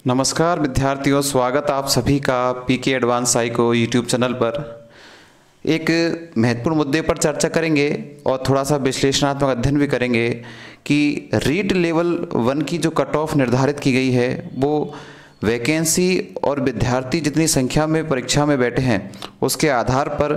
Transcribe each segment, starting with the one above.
नमस्कार विद्यार्थियों, स्वागत आप सभी का पीके एडवांस साइको यूट्यूब चैनल पर। एक महत्वपूर्ण मुद्दे पर चर्चा करेंगे और थोड़ा सा विश्लेषणात्मक अध्ययन भी करेंगे कि रीट लेवल 1 की जो कट ऑफ निर्धारित की गई है वो वैकेंसी और विद्यार्थी जितनी संख्या में परीक्षा में बैठे हैं उसके आधार पर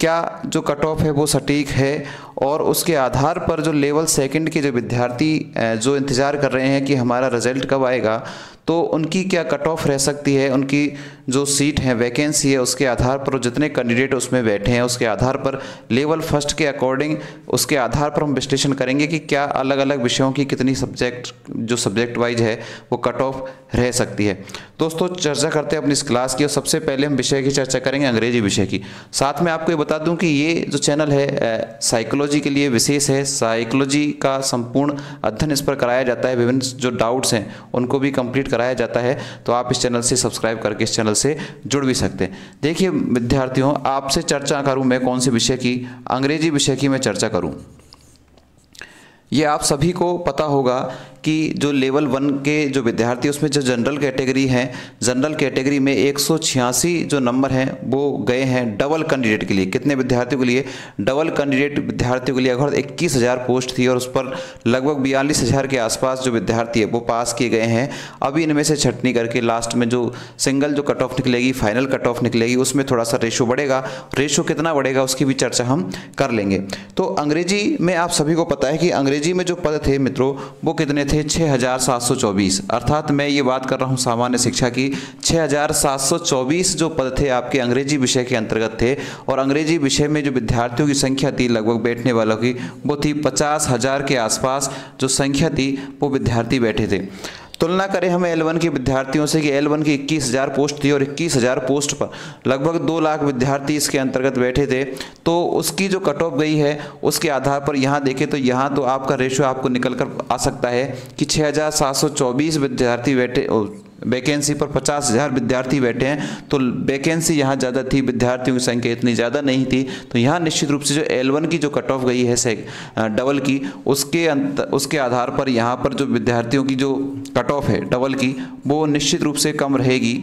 क्या जो कट ऑफ है वो सटीक है, और उसके आधार पर जो लेवल सेकंड के जो विद्यार्थी जो इंतज़ार कर रहे हैं कि हमारा रिजल्ट कब आएगा तो उनकी क्या कट ऑफ रह सकती है, उनकी जो सीट है वैकेंसी है उसके आधार पर जितने कैंडिडेट उसमें बैठे हैं उसके आधार पर लेवल फर्स्ट के अकॉर्डिंग उसके आधार पर हम विश्लेषण करेंगे कि क्या अलग अलग विषयों की कितनी सब्जेक्ट वाइज है वो कट ऑफ रह सकती है। दोस्तों, चर्चा करते हैं अपनी इस क्लास की और सबसे पहले हम विषय की चर्चा करेंगे अंग्रेजी विषय की। साथ में आपको ये बता दूं कि ये जो चैनल है साइकोलॉजी के लिए विशेष है। साइकोलॉजी का संपूर्ण अध्ययन इस पर कराया जाता है, विभिन्न जो डाउट्स हैं उनको भी कंप्लीट कराया जाता है, तो आप इस चैनल से सब्सक्राइब करके इस चैनल से जुड़ भी सकते हैं। देखिए विद्यार्थियों, आपसे चर्चा करूं मैं कौन से विषय की, अंग्रेजी विषय की मैं चर्चा करूं। ये आप सभी को पता होगा कि जो लेवल 1 के जो विद्यार्थी उसमें जो जनरल कैटेगरी हैं, जनरल कैटेगरी में 186 जो नंबर हैं वो गए हैं डबल कैंडिडेट के लिए। कितने विद्यार्थियों के लिए? डबल कैंडिडेट विद्यार्थियों के लिए अगर 21,000 पोस्ट थी और उस पर लगभग 42,000 के आसपास जो विद्यार्थी है वो पास किए गए हैं। अभी इनमें से छंटनी करके लास्ट में जो सिंगल जो कट ऑफ निकलेगी, फाइनल कट ऑफ निकलेगी, उसमें थोड़ा सा रेशो बढ़ेगा। रेशो कितना बढ़ेगा उसकी भी चर्चा हम कर लेंगे। तो अंग्रेजी में आप सभी को पता है कि अंग्रेजी में जो पद थे मित्रों वो कितने थे? 6,724। अर्थात मैं ये बात कर रहा हूँ सामान्य शिक्षा की। 6,724 जो पद थे आपके अंग्रेजी विषय के अंतर्गत थे, और अंग्रेजी विषय में जो विद्यार्थियों की संख्या थी लगभग बैठने वालों की वो थी 50,000 के आसपास जो संख्या थी वो विद्यार्थी बैठे थे। तुलना करें हम L1 के विद्यार्थियों से कि L1 की 21,000 पोस्ट थी और 21,000 पोस्ट पर लगभग 2 लाख विद्यार्थी इसके अंतर्गत बैठे थे, तो उसकी जो कट ऑफ गई है उसके आधार पर यहाँ देखें तो यहाँ तो आपका रेशो आपको निकल कर आ सकता है कि 6,724 विद्यार्थी बैठे, वैकेंसी पर 50,000 विद्यार्थी बैठे हैं, तो वैकेंसी यहाँ ज़्यादा थी, विद्यार्थियों की संख्या इतनी ज़्यादा नहीं थी। तो यहाँ निश्चित रूप से जो L1 की जो कट ऑफ गई है डबल की उसके आधार पर यहाँ पर जो विद्यार्थियों की जो कट ऑफ है डबल की वो निश्चित रूप से कम रहेगी।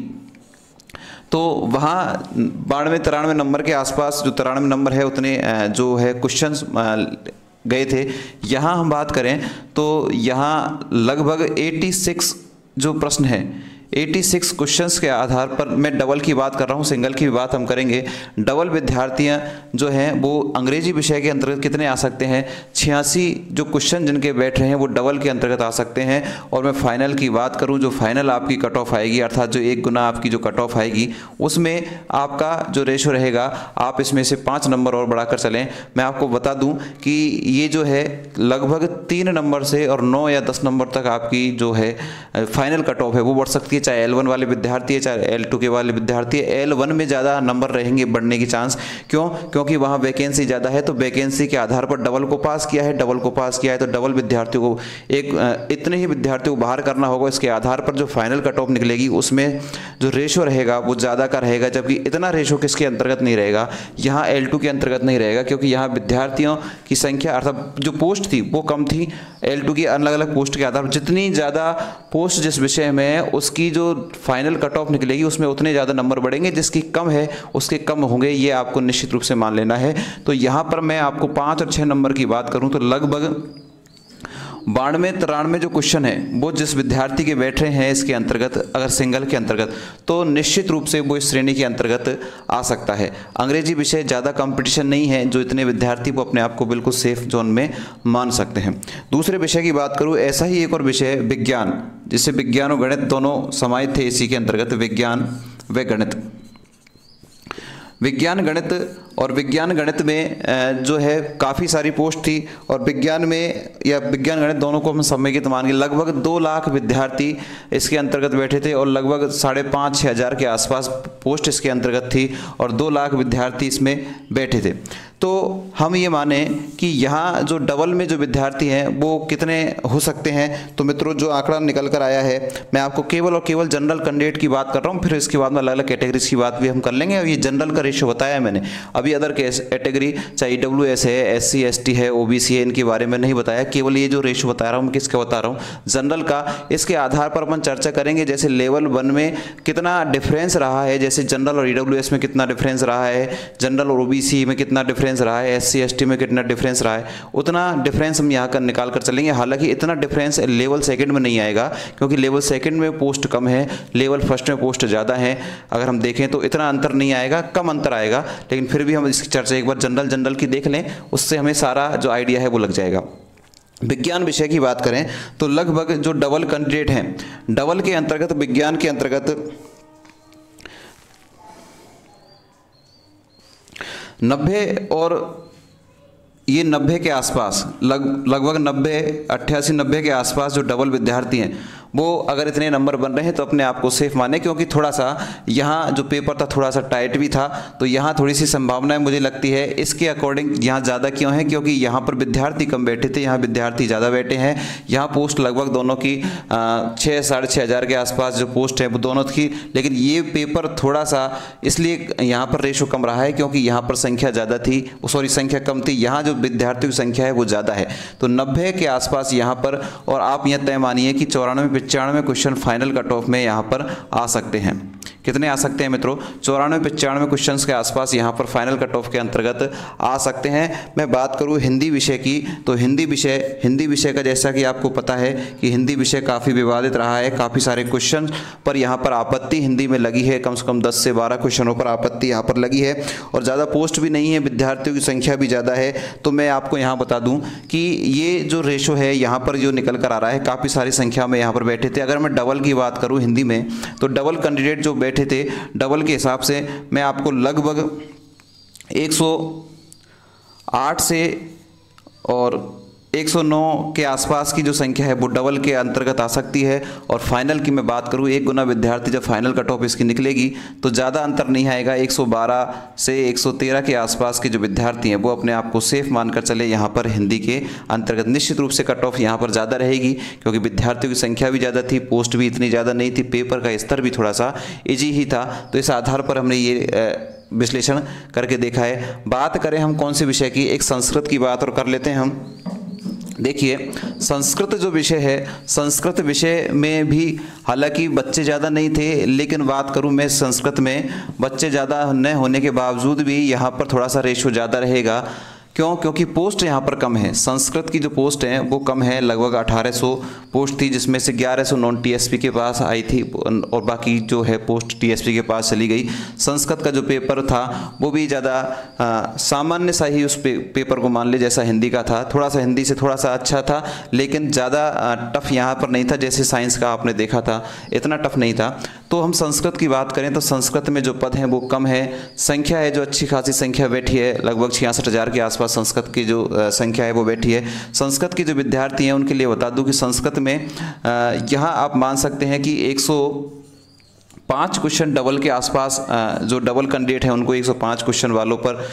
तो वहाँ 92-93 नंबर के आसपास जो 93 नंबर है उतने जो है क्वेश्चंस गए थे। यहाँ हम बात करें तो यहाँ लगभग 86 जो प्रश्न है 86 क्वेश्चंस के आधार पर, मैं डबल की बात कर रहा हूँ, सिंगल की बात हम करेंगे। डबल विद्यार्थियाँ जो हैं वो अंग्रेजी विषय के अंतर्गत कितने आ सकते हैं? 86 जो क्वेश्चन जिनके बैठ रहे हैं वो डबल के अंतर्गत आ सकते हैं। और मैं फाइनल की बात करूँ, जो फाइनल आपकी कट ऑफ आएगी अर्थात जो 1 गुना आपकी जो कट ऑफ आएगी उसमें आपका जो रेशो रहेगा, आप इसमें से 5 नंबर और बढ़ाकर चलें। मैं आपको बता दूँ कि ये जो है लगभग 3 नंबर से और 9 या 10 नंबर तक आपकी जो है फाइनल कट ऑफ है वो बढ़ सकती है, चाहे L1 वाले विद्यार्थी है चाहे L2 के वाले विद्यार्थी है। L1 में ज़्यादा नंबर रहेंगे बढ़ने की चांस, क्यों? क्योंकि वहाँ वैकेंसी ज़्यादा है, तो वैकेंसी के आधार पर डबल को पास किया है, डबल को पास किया है तो डबल विद्यार्थियों को इतने ही विद्यार्थियों को बाहर करना होगा। इसके आधार पर जो फाइनल कट ऑफ निकलेगी उसमें जो रेशो रहेगा वो ज़्यादा का रहेगा, जबकि इतना रेशो किसके अंतर्गत नहीं रहेगा? यहाँ L2 के अंतर्गत नहीं रहेगा, क्योंकि यहाँ विद्यार्थियों की संख्या अर्थात जो पोस्ट थी वो कम थी। L2 की अलग अलग पोस्ट के आधार पर जितनी ज़्यादा पोस्ट जिस विषय में है उसकी जो फाइनल कट ऑफ निकलेगी उसमें उतने ज़्यादा नंबर बढ़ेंगे, जिसकी कम है उसके कम होंगे, ये आपको निश्चित रूप से मान लेना है। तो यहाँ पर मैं आपको 5 और 6 नंबर की बात करूँ तो लगभग 92-93 जो क्वेश्चन है वो जिस विद्यार्थी के बैठ रहे हैं इसके अंतर्गत, अगर सिंगल के अंतर्गत, तो निश्चित रूप से वो इस श्रेणी के अंतर्गत आ सकता है। अंग्रेजी विषय ज़्यादा कंपटीशन नहीं है जो इतने विद्यार्थी वो अपने आप को बिल्कुल सेफ जोन में मान सकते हैं। दूसरे विषय की बात करूँ, ऐसा ही एक और विषय है विज्ञान, जिससे विज्ञान और गणित दोनों समाहित थे इसी के अंतर्गत, विज्ञान व गणित। विज्ञान गणित और विज्ञान गणित में जो है काफ़ी सारी पोस्ट थी, और विज्ञान में या विज्ञान गणित दोनों को हम समेकित मान के लगभग 2 लाख विद्यार्थी इसके अंतर्गत बैठे थे, और लगभग 5,500-6 हज़ार के आसपास पोस्ट इसके अंतर्गत थी, और 2 लाख विद्यार्थी इसमें बैठे थे। तो हम ये माने कि यहाँ जो डबल में जो विद्यार्थी हैं वो कितने हो सकते हैं? तो मित्रों जो आंकड़ा निकल कर आया है, मैं आपको केवल और केवल जनरल कैंडिडेट की बात कर रहा हूँ, फिर इसके बाद में अलग अलग कैटेगरीज की बात भी हम कर लेंगे। और ये जनरल का रेशियो बताया मैंने। अब अभी अदर कैटेगरी चाहे EWS है, SC ST है, OBC है, इनके बारे में नहीं बताया, केवल ये जो रेशो बता रहा हूँ मैं किसका बता रहा हूँ, जनरल का। इसके आधार पर अपन चर्चा करेंगे जैसे लेवल 1 में कितना डिफरेंस रहा है, जैसे जनरल और EWS में कितना डिफरेंस रहा है, जनरल और OBC में कितना डिफरेंस रहा है, SC ST में कितना डिफरेंस रहा है, उतना डिफरेंस हम यहाँ का निकाल कर चलेंगे। हालांकि इतना डिफरेंस लेवल सेकंड में नहीं आएगा क्योंकि लेवल सेकंड में पोस्ट कम है, लेवल फर्स्ट में पोस्ट ज़्यादा है। अगर हम देखें तो इतना अंतर नहीं आएगा, कम अंतर आएगा, लेकिन फिर भी हम इसकी चर्चा एक बार जनरल की देख लें, उससे हमें सारा जो आइडिया है वो लग जाएगा। विज्ञान विषय की बात करें तो लगभग जो डबल कैंडिडेट हैं, डबल के अंतर्गत, विज्ञान के अंतर्गत 90 और ये 90 के आसपास, लगभग 90, 88, 90 के आसपास जो डबल विद्यार्थी हैं वो अगर इतने नंबर बन रहे हैं तो अपने आप को सेफ माने, क्योंकि थोड़ा सा यहाँ जो पेपर था थोड़ा सा टाइट भी था, तो यहाँ थोड़ी सी संभावनाएं मुझे लगती है इसके अकॉर्डिंग यहाँ ज़्यादा क्यों है, क्योंकि यहाँ पर विद्यार्थी कम बैठे थे, यहाँ विद्यार्थी ज़्यादा बैठे हैं। यहाँ पोस्ट लगभग दोनों की 6 साढ़े 6 हज़ार के आसपास जो पोस्ट है वो दोनों की, लेकिन ये पेपर थोड़ा सा इसलिए यहाँ पर रेशो कम रहा है क्योंकि यहाँ पर संख्या ज़्यादा थी, सॉरी संख्या कम थी, यहाँ जो विद्यार्थियों की संख्या है वो ज़्यादा है, तो 90 के आसपास यहाँ पर। और आप यह तय मानिए कि 94-95 क्वेश्चन फाइनल कट ऑफ में यहाँ पर आ सकते हैं। कितने आ सकते हैं मित्रों? 94-95 क्वेश्चंस के आसपास यहाँ पर फाइनल कट ऑफ के अंतर्गत आ सकते हैं। मैं बात करूँ हिंदी विषय की तो हिंदी विषय का जैसा कि आपको पता है कि हिंदी विषय काफ़ी विवादित रहा है, काफ़ी सारे क्वेश्चन पर यहाँ पर आपत्ति हिंदी में लगी है, कम से कम 10 से 12 क्वेश्चनों पर आपत्ति यहाँ पर लगी है, और ज़्यादा पोस्ट भी नहीं है, विद्यार्थियों की संख्या भी ज़्यादा है। तो मैं आपको यहाँ बता दूँ कि ये जो रेशो है यहाँ पर जो निकल कर आ रहा है, काफ़ी सारी संख्या में यहाँ पर बैठे थे। अगर मैं डबल की बात करूँ हिंदी में तो डबल कैंडिडेट जो बैठे थे, डबल के हिसाब से मैं आपको लगभग 108 से और 109 के आसपास की जो संख्या है वो डबल के अंतर्गत आ सकती है। और फाइनल की मैं बात करूँ, 1 गुना विद्यार्थी जब फाइनल कट ऑफ इसकी निकलेगी तो ज़्यादा अंतर नहीं आएगा, 112 से 113 के आसपास के जो विद्यार्थी हैं वो अपने आप को सेफ मानकर चले। यहाँ पर हिंदी के अंतर्गत निश्चित रूप से कट ऑफ यहाँ पर ज़्यादा रहेगी क्योंकि विद्यार्थियों की संख्या भी ज़्यादा थी, पोस्ट भी इतनी ज़्यादा नहीं थी, पेपर का स्तर भी थोड़ा सा ईजी ही था। तो इस आधार पर हमने ये विश्लेषण करके देखा है। बात करें हम कौन से विषय की, एक संस्कृत की बात और कर लेते हैं हम। देखिए संस्कृत जो विषय है, संस्कृत विषय में भी हालांकि बच्चे ज़्यादा नहीं थे, लेकिन बात करूं मैं संस्कृत में बच्चे ज़्यादा न होने के बावजूद भी यहाँ पर थोड़ा सा रेशो ज़्यादा रहेगा। क्यों? क्योंकि पोस्ट यहाँ पर कम है, संस्कृत की जो पोस्ट हैं वो कम है, लगभग 1800 पोस्ट थी जिसमें से 1100 नॉन TSP के पास आई थी और बाकी जो है पोस्ट TSP के पास चली गई। संस्कृत का जो पेपर था वो भी ज़्यादा सामान्य सा ही उस पेपर को मान ले जैसा हिंदी का था, थोड़ा सा हिंदी से थोड़ा सा अच्छा था, लेकिन ज़्यादा टफ यहाँ पर नहीं था जैसे साइंस का आपने देखा था, इतना टफ नहीं था। तो हम संस्कृत की बात करें तो संस्कृत में जो पद हैं वो कम है, संख्या है जो अच्छी खासी संख्या बैठी है, लगभग 66,000 के आसपास संस्कृत की जो संख्या है वो बैठी है। संस्कृत के जो विद्यार्थी हैं उनके लिए बता दूं कि संस्कृत में यहाँ आप मान सकते हैं कि 105 क्वेश्चन डबल के आसपास, जो डबल कैंडिडेट है उनको 105 क्वेश्चन वालों पर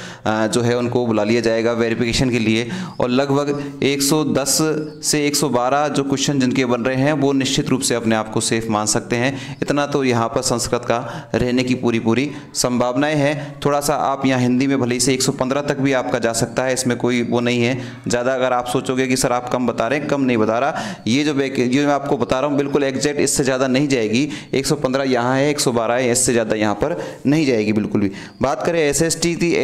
जो है उनको बुला लिया जाएगा वेरिफिकेशन के लिए, और लगभग 110 से 112 जो क्वेश्चन जिनके बन रहे हैं वो निश्चित रूप से अपने आप को सेफ मान सकते हैं। इतना तो यहाँ पर संस्कृत का रहने की पूरी संभावनाएं हैं। थोड़ा सा आप यहाँ हिंदी में भले ही से 115 तक भी आपका जा सकता है, इसमें कोई वो नहीं है ज़्यादा। अगर आप सोचोगे कि सर आप कम बता रहे हैं, कम नहीं बता रहा, ये जो मैं आपको बता रहा हूँ बिल्कुल एग्जैक्ट, इससे ज़्यादा नहीं जाएगी। 115 यहाँ है, 112 है, इससे ज़्यादा यहाँ पर नहीं जाएगी बिल्कुल भी। बात करें SST की,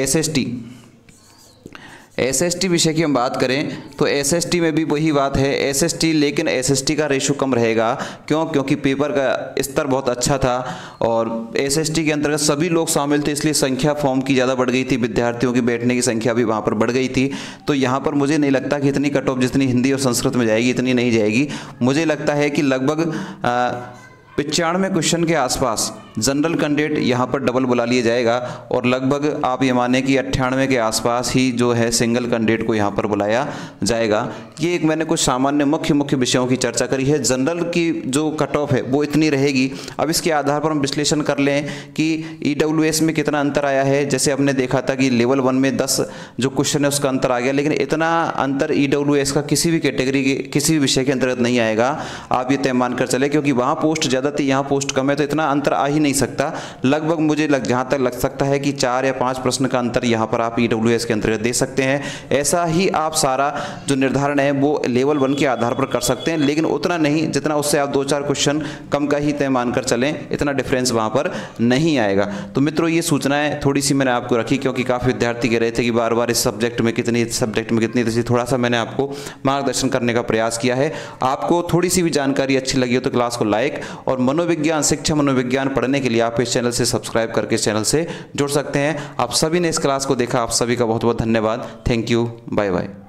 SST विषय की हम बात करें तो SST में भी वही बात है, SST, लेकिन SST का रेशो कम रहेगा। क्यों? क्योंकि पेपर का स्तर बहुत अच्छा था और SST के अंतर्गत सभी लोग शामिल थे, इसलिए संख्या फॉर्म की ज़्यादा बढ़ गई थी, विद्यार्थियों की बैठने की संख्या भी वहाँ पर बढ़ गई थी। तो यहाँ पर मुझे नहीं लगता कि इतनी कट ऑफ जितनी हिंदी और संस्कृत में जाएगी इतनी नहीं जाएगी। मुझे लगता है कि लगभग 95 क्वेश्चन के आसपास जनरल कैंडिडेट यहाँ पर डबल बुला लिया जाएगा, और लगभग आप ये माने कि 98 के आसपास ही जो है सिंगल कैंडिडेट को यहाँ पर बुलाया जाएगा। ये एक मैंने कुछ सामान्य मुख्य विषयों की चर्चा करी है। जनरल की जो कट ऑफ है वो इतनी रहेगी। अब इसके आधार पर हम विश्लेषण कर लें कि EWS में कितना अंतर आया है। जैसे हमने देखा था कि लेवल 1 में 10 जो क्वेश्चन है उसका अंतर आ गया, लेकिन इतना अंतर EWS का किसी भी कैटेगरी के किसी भी विषय के अंतर्गत नहीं आएगा। आप ये तय मान कर चले, क्योंकि वहाँ पोस्ट ज़्यादा ज़्यादा थी, यहाँ पोस्ट कम है, तो इतना अंतर आ ही नहीं सकता। लगभग मुझे जहाँ तक लग सकता है कि 4 या 5 प्रश्न का अंतर यहाँ पर आप EWS के अंतर्गत दे सकते हैं। ऐसा ही आप सारा जो निर्धारण है वो लेवल 1 के आधार पर कर सकते हैं, लेकिन उतना नहीं जितना उससे आप 2-4 क्वेश्चन कम का ही तय मानकर चलें, इतना डिफरेंस वहाँ पर नहीं आएगा। तो मित्रों ये सूचनाएं थोड़ी सी मैंने आपको रखी, क्योंकि काफ़ी विद्यार्थी कह रहे थे कि बार बार इस सब्जेक्ट में कितनी, तो थोड़ा सा मैंने आपको मार्गदर्शन करने का प्रयास किया है। आपको थोड़ी सी भी जानकारी अच्छी लगी हो तो क्लास को लाइक, और मनोविज्ञान, शिक्षा मनोविज्ञान पढ़ने के लिए आप इस चैनल से सब्सक्राइब करके इस चैनल से जुड़ सकते हैं। आप सभी ने इस क्लास को देखा, आप सभी का बहुत बहुत धन्यवाद। Thank you, bye bye.